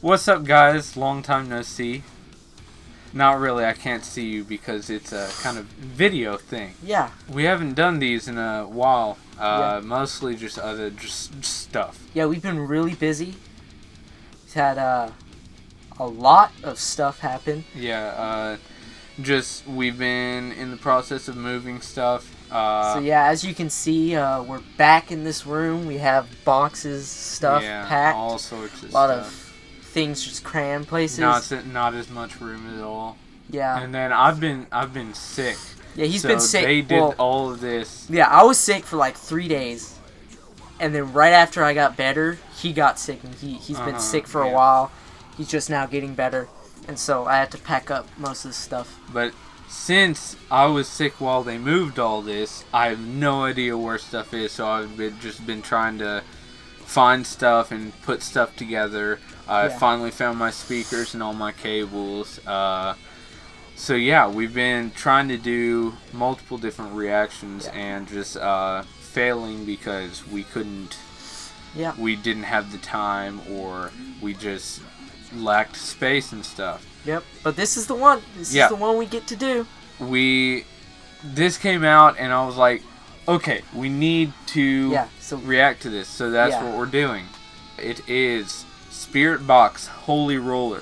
What's up, guys? Long time no see. Not really, I can't see you because it's a kind of video thing. Yeah. We haven't done these in a while. Mostly just stuff. Yeah, we've been really busy. We've had a lot of stuff happen. Yeah, we've been in the process of moving stuff. So yeah, as you can see, we're back in this room. We have boxes, stuff packed. All sorts of stuff. A lot of things just crammed places. Not as much room at all. Yeah. And then I've been sick. Yeah, he's been sick. They did all of this. Yeah, I was sick for like 3 days. And then right after I got better, he got sick, and he's been sick for a while. He's just now getting better. And so I had to pack up most of the stuff. But since I was sick while they moved all this, I have no idea where stuff is. So I've been trying to find stuff and put stuff together. I finally found my speakers and all my cables. So yeah, we've been trying to do multiple different reactions and just failing because we couldn't. Yeah. We didn't have the time, or we just lacked space and stuff. Yep. But this is the one. This is the one we get to do. This came out and I was like, okay, we need to react to this. So that's what we're doing. It is Spiritbox Holy Roller.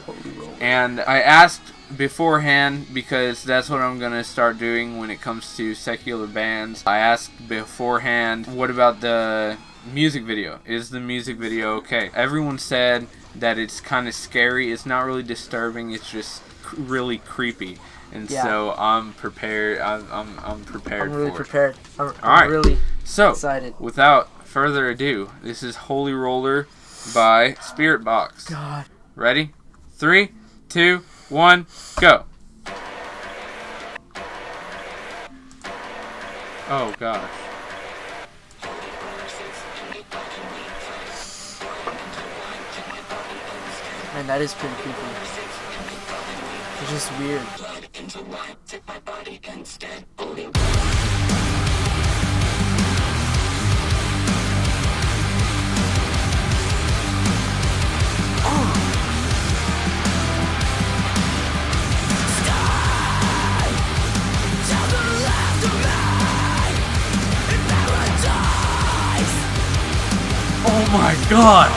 And I asked beforehand, because that's what I'm going to start doing when it comes to secular bands. I asked beforehand, what about the music video? Is the music video okay? Everyone said that it's kind of scary. It's not really disturbing. It's just really creepy. And so I'm prepared. I'm prepared. I'm really for prepared. It. I'm really excited. Without further ado, this is Holy Roller by Spiritbox. God. Ready? 3, 2, 1, go. Oh gosh. Man, that is pretty creepy. It's just weird. Oh my god!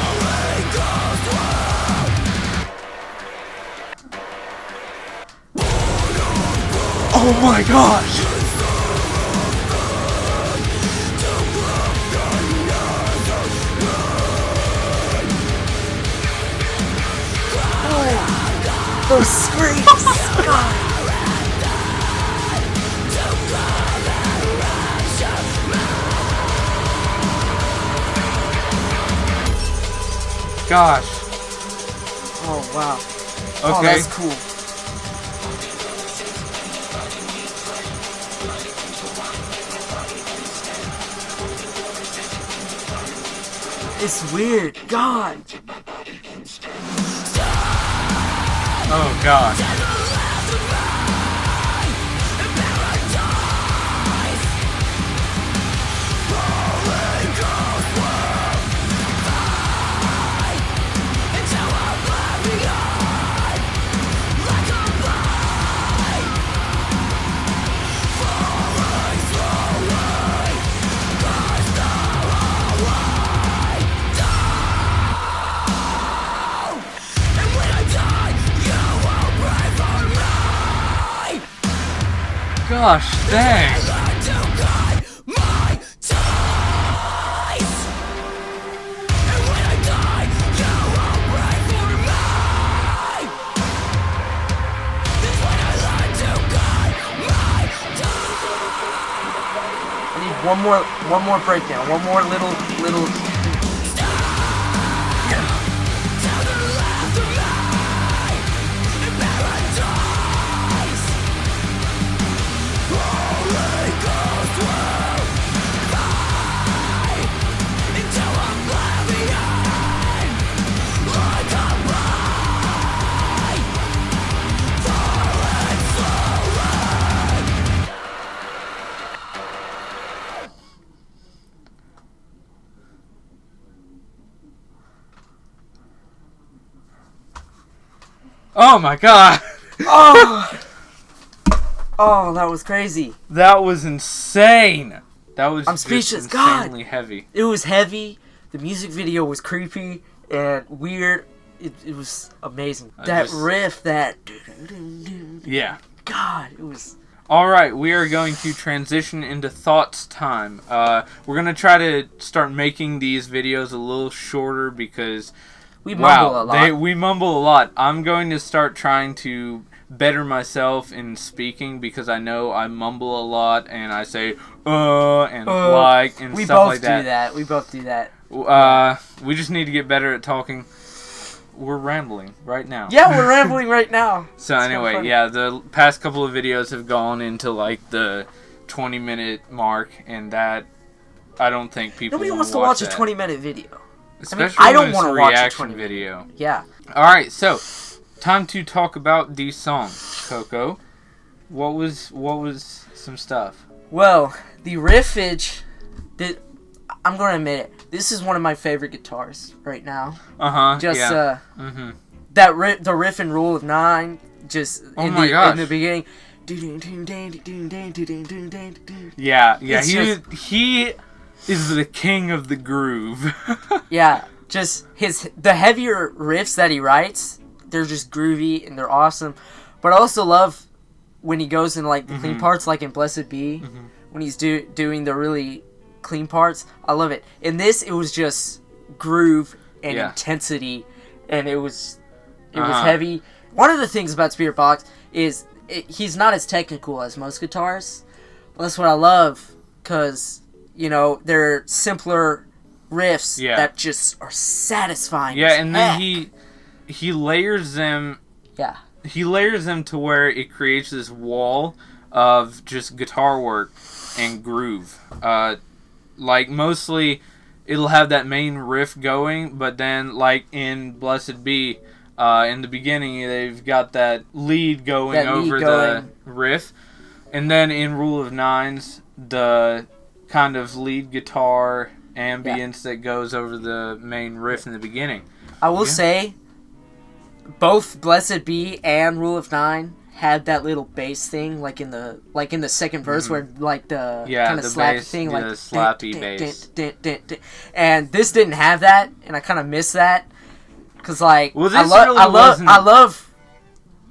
Oh my gosh! Oh, those screams! God. Gosh. Oh, wow. Okay. Oh, that's cool. It's weird. God. Oh, gosh. Gosh, dang. I need one more breakdown, one more little. Oh my god. Oh, that was crazy. That was insane. That was I'm speechless. Insanely heavy. It was heavy. The music video was creepy and weird. It was amazing. Riff, yeah. God, it was... Alright, we are going to transition into thoughts time. We're going to try to start making these videos a little shorter because... We mumble a lot. We mumble a lot. I'm going to start trying to better myself in speaking because I know I mumble a lot and I say, and like, and stuff like that. We both do that. We just need to get better at talking. We're rambling right now. Yeah, we're rambling right now. So anyway, yeah, the past couple of videos have gone into like the 20-minute mark, and that I don't think people. Nobody wants to watch a 20-minute video. Especially I don't want to watch a 20-minute video. Yeah. All right, so time to talk about these songs. Coco, what was some stuff? Well, the riffage. I'm going to admit it. This is one of my favorite guitars right now. Just the riff and Rule of 9. Just in the beginning. Yeah. He is the king of the groove. Yeah, just the heavier riffs that he writes. They're just groovy and they're awesome. But I also love when he goes in like the clean parts, like in Blessed Be, when he's doing the really clean parts. I love it. In this, it was just groove and intensity, and it was heavy. One of the things about Spiritbox is he's not as technical as most guitars. That's what I love, because they're simpler riffs that just are satisfying. Yeah, and then he layers them. Yeah. He layers them to where it creates this wall of just guitar work and groove. Like, mostly, it'll have that main riff going, but then, like in Blessed Be, in the beginning, they've got that lead going over the riff. And then in Rule of Nines, the kind of lead guitar ambience that goes over the main riff in the beginning. I will say, both Blessed Be and Rule of 9 had that little bass thing, like in the second verse, where like the kind of slappy thing, like the slappy bass. And this didn't have that, and I kind of miss that, cause like I love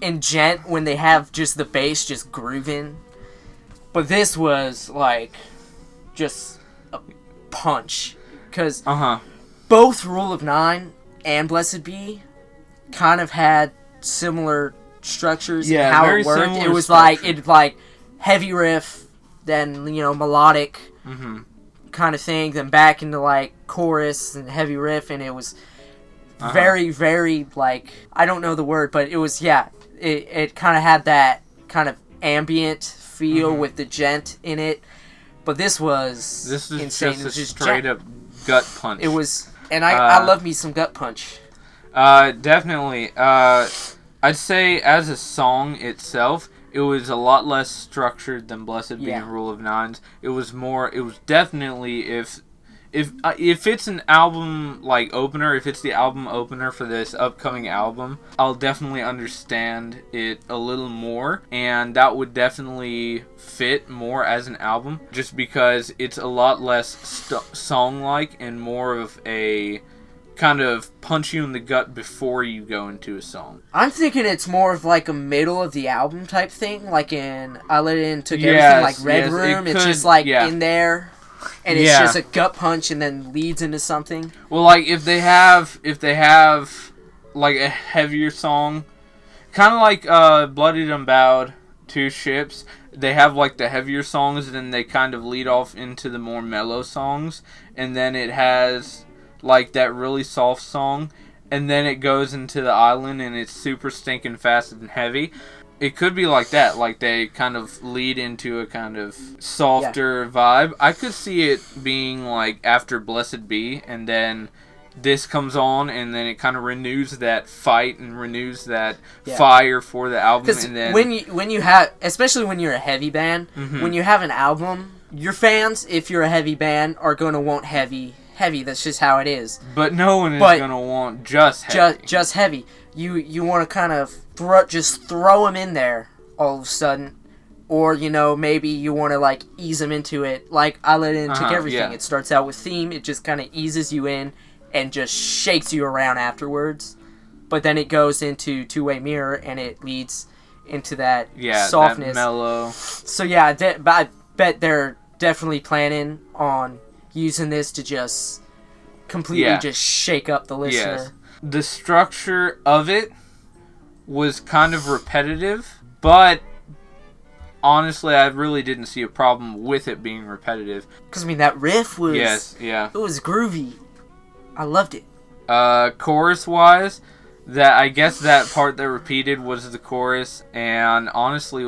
in Gent when they have just the bass just grooving, but this was like just a punch, cause both Rule of 9 and Blessed Be kind of had similar structures and how it worked. It was like heavy riff, then melodic kind of thing, then back into like chorus and heavy riff, and it was very, very, like, I don't know the word, but it was it kind of had that kind of ambient feel with the gent in it. But this is insane. Just a straight up gut punch. It was, and I love me some gut punch. Definitely. I'd say as a song itself, it was a lot less structured than Blessed Be and Rule of Nines. It was definitely, if it's an album like opener, if it's the album opener for this upcoming album, I'll definitely understand it a little more, and that would definitely fit more as an album, just because it's a lot less song-like and more of a kind of punch you in the gut before you go into a song. I'm thinking it's more of like a middle of the album type thing, like in I Let It In Took Everything, like Red Room. It's just like in there, and it's just a gut punch and then leads into something. Well, like if they have like a heavier song, kind of like Bloodied Unbowed, Two Ships, they have like the heavier songs, and then they kind of lead off into the more mellow songs, and then it has like that really soft song, and then it goes into the island and it's super stinking fast and heavy. It could be like that, like they kind of lead into a kind of softer vibe. I could see it being like after Blessed Be, and then this comes on, and then it kind of renews that fight and renews that fire for the album. And then when you have, especially when you're a heavy band, when you have an album, your fans, if you're a heavy band, are going to want heavy heavy. That's just how it is. But no one is gonna want just heavy. Just heavy. You want to kind of throw them in there all of a sudden, or maybe you want to like ease them into it. Like I Let In took everything. Yeah. It starts out with theme. It just kind of eases you in and just shakes you around afterwards. But then it goes into Two-Way Mirror and it leads into that softness, that mellow. So yeah, I bet they're definitely planning on using this to just completely just shake up the listener. Yes. The structure of it was kind of repetitive, but honestly, I really didn't see a problem with it being repetitive. Because, that riff was... Yes, yeah. It was groovy. I loved it. Chorus-wise, I guess that part that repeated was the chorus, and honestly, it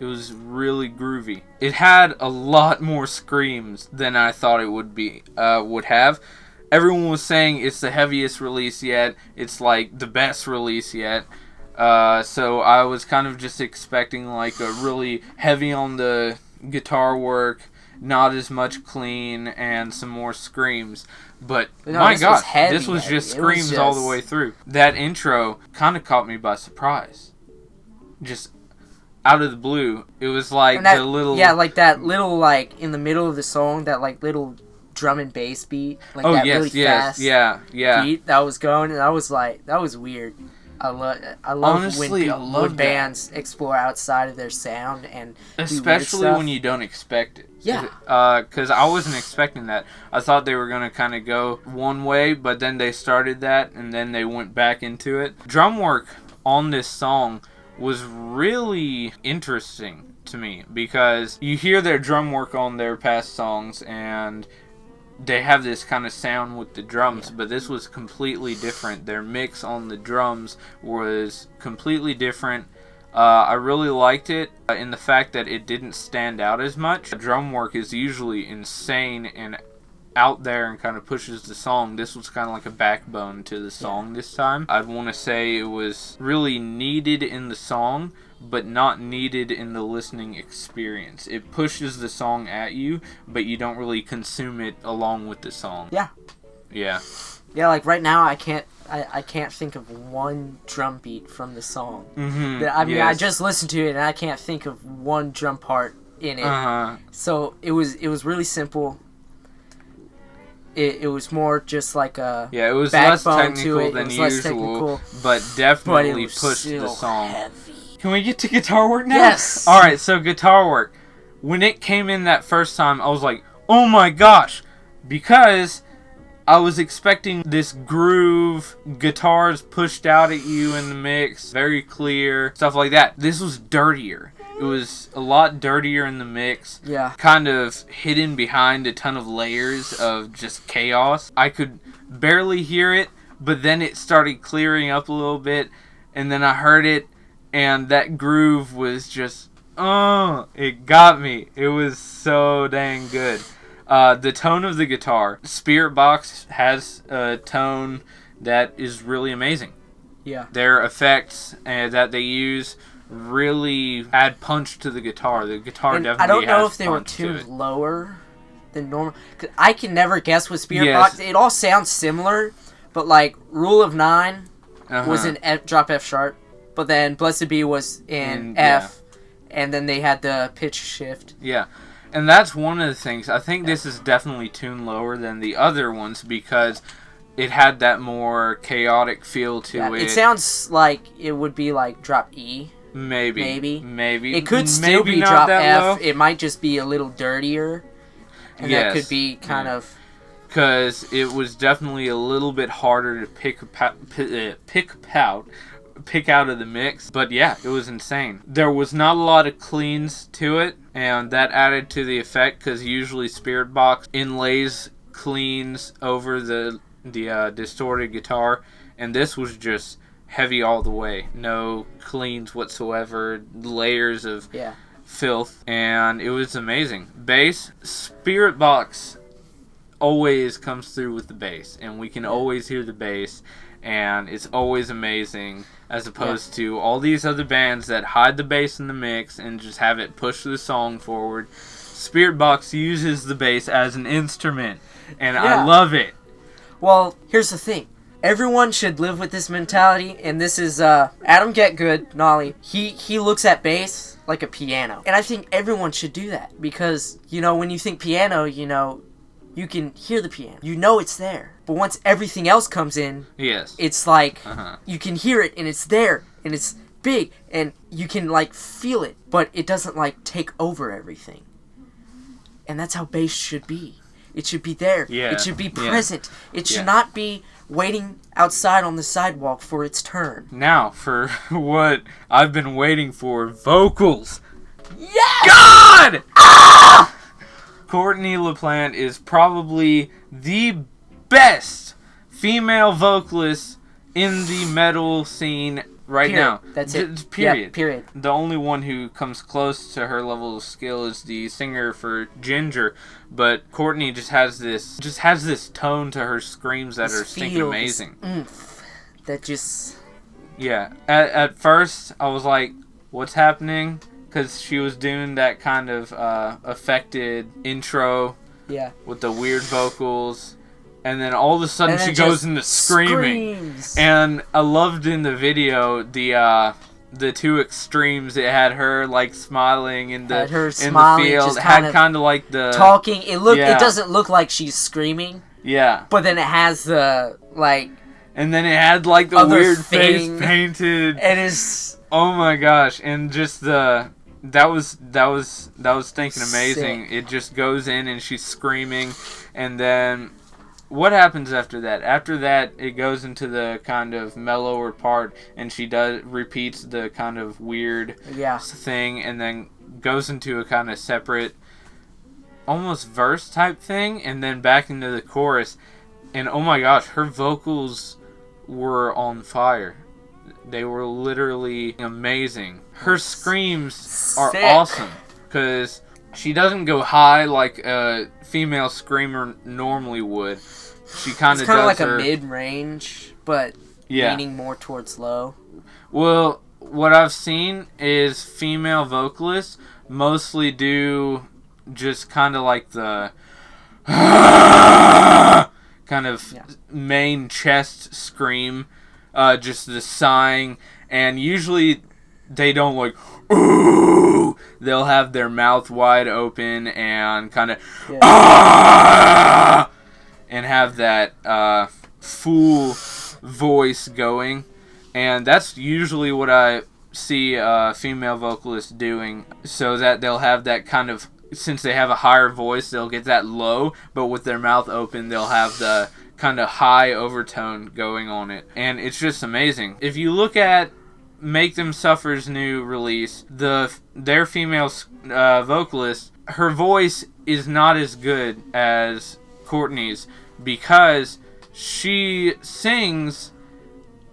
was really groovy. It had a lot more screams than I thought it would have. Everyone was saying it's the heaviest release yet. It's like the best release yet. So I was kind of just expecting like a really heavy on the guitar work, not as much clean, and some more screams. But my God, this was just screams all the way through. That intro kind of caught me by surprise. Just out of the blue. It was like the little... Yeah, like that little, like, in the middle of the song, that like little drum and bass beat. Like that really fast beat that was going, and I was like, that was weird. I love honestly, when bands explore outside of their sound, and especially when you don't expect it. Yeah. Because I wasn't expecting that. I thought they were going to kind of go one way, but then they started that, and then they went back into it. Drum work on this song was really interesting to me, because you hear their drum work on their past songs, and they have this kind of sound with the drums, but this was completely different. Their mix on the drums was completely different. I really liked it in the fact that it didn't stand out as much. The drum work is usually insane and out there and kind of pushes the song. This was kind of like a backbone to the song this time. I'd want to say it was really needed in the song, but not needed in the listening experience. It pushes the song at you, but you don't really consume it along with the song. Yeah. Yeah. Yeah, like right now I can't think of one drum beat from the song. Mm-hmm. I mean, I just listened to it and I can't think of one drum part in it. Uh-huh. So it was really simple. It was more just like a it was less technical than usual, but definitely pushed the song. Heavy. Can we get to guitar work now? Yes. All right, so guitar work. When it came in that first time, I was like, "Oh my gosh," because I was expecting this groove, guitars pushed out at you in the mix, very clear, stuff like that. This was dirtier. It was a lot dirtier in the mix. Yeah. Kind of hidden behind a ton of layers of just chaos. I could barely hear it, but then it started clearing up a little bit, and then I heard it, and that groove was just, it got me. It was so dang good. The tone of the guitar. Spiritbox has a tone that is really amazing. Yeah. Their effects that they use really add punch to the guitar. The guitar definitely has punch. I don't know if they were tuned lower than normal. 'Cause I can never guess with Spiritbox. Yes. It all sounds similar, but like Rule of 9 was in drop F sharp, but then Blessed Be was in F, and then they had the pitch shift. Yeah. And that's one of the things. I think this is definitely tuned lower than the other ones because it had that more chaotic feel to it. It sounds like it would be like drop E. Maybe. It could still be drop F. Low. It might just be a little dirtier. And that could be kind of... Because it was definitely a little bit harder to pick out of the mix. But yeah, it was insane. There was not a lot of cleans to it, and that added to the effect because usually Spiritbox inlays cleans over the distorted guitar, and this was just heavy all the way. No cleans whatsoever, layers of filth, and it was amazing. Bass, Spiritbox always comes through with the bass, and we can always hear the bass, and it's always amazing, as opposed to all these other bands that hide the bass in the mix and just have it push the song forward. Spiritbox uses the bass as an instrument, and I love it. Well, here's the thing. Everyone should live with this mentality, and this is Adam Get Good, Nolly. He looks at bass like a piano, and I think everyone should do that because when you think piano, you can hear the piano. You know it's there, but once everything else comes in, it's like you can hear it, and it's there, and it's big, and you can like feel it, but it doesn't like take over everything. And that's how bass should be. It should be there. Yeah. It should be present. It should not be waiting outside on the sidewalk for its turn. Now, for what I've been waiting for, vocals. Yes! God! Ah! Courtney LaPlante is probably the best female vocalist in the metal scene right now. That's it. Period. Yeah, period. The only one who comes close to her level of skill is the singer for Ginger, but Courtney just has this tone to her screams that are stinking amazing. That just At first I was like, what's happening? Because she was doing that kind of affected intro with the weird vocals. And then all of a sudden she goes into screaming. Screams. And I loved in the video the two extremes. It had her like smiling in the field. It had kind of like the talking. It doesn't look like she's screaming. Yeah. But then it has the like. And then it had like the weird face painted. It is. Oh my gosh! And just that was stinking amazing. Sick. It just goes in and she's screaming, and then. What happens after that? After that, it goes into the kind of mellower part, and she repeats the kind of weird thing, and then goes into a kind of separate, almost verse type thing, and then back into the chorus. And oh my gosh, her vocals were on fire. They were literally amazing. Her screams are awesome, because she doesn't go high like a female screamer normally would. She kind of does like a mid-range, but leaning more towards low. Well, what I've seen is female vocalists mostly do just kind of like the kind of main chest scream, just the sighing, and usually they don't like ooh. They'll have their mouth wide open and kind of and have that full voice going, and that's usually what I see female vocalists doing, so that they'll have that kind of, since they have a higher voice, they'll get that low, but with their mouth open, they'll have the kind of high overtone going on it, and it's just amazing. If you look at Make Them Suffer's new release, their female vocalist, her voice is not as good as Courtney's, because she sings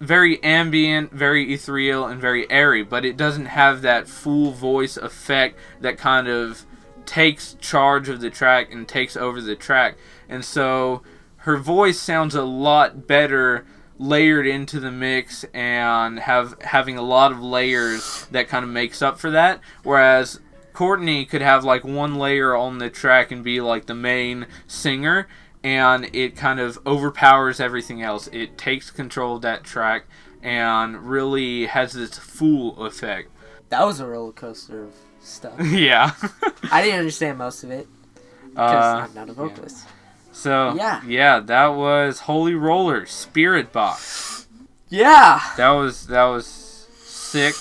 very ambient, very ethereal, and very airy, but it doesn't have that full voice effect that kind of takes charge of the track and takes over the track. And so her voice sounds a lot better layered into the mix and having a lot of layers that kind of makes up for that, whereas Courtney could have like one layer on the track and be like the main singer, and it kind of overpowers everything else. It takes control of that track and really has this full effect. That was a roller coaster of stuff. Yeah. I didn't understand most of it because I'm not a vocalist. Yeah. So, that was Holy Roller, Spiritbox. Yeah. That was sick.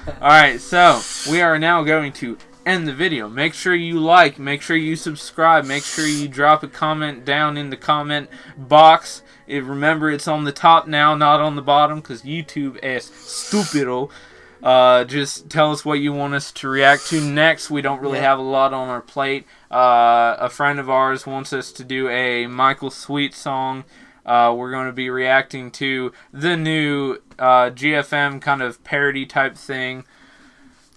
Alright, so we are now going to end the video. Make sure you like, make sure you subscribe, make sure you drop a comment down in the comment box. Remember, it's on the top now, not on the bottom, because YouTube is stupido. Just tell us what you want us to react to next. We don't really have a lot on our plate. A friend of ours wants us to do a Michael Sweet song. We're going to be reacting to the new GFM kind of parody type thing.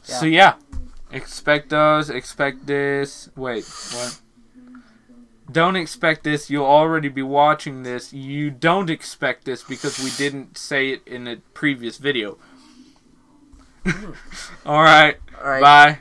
So expect those. Expect this. Wait, what? Don't expect this. You'll already be watching this. You don't expect this because we didn't say it in a previous video. All right. Bye.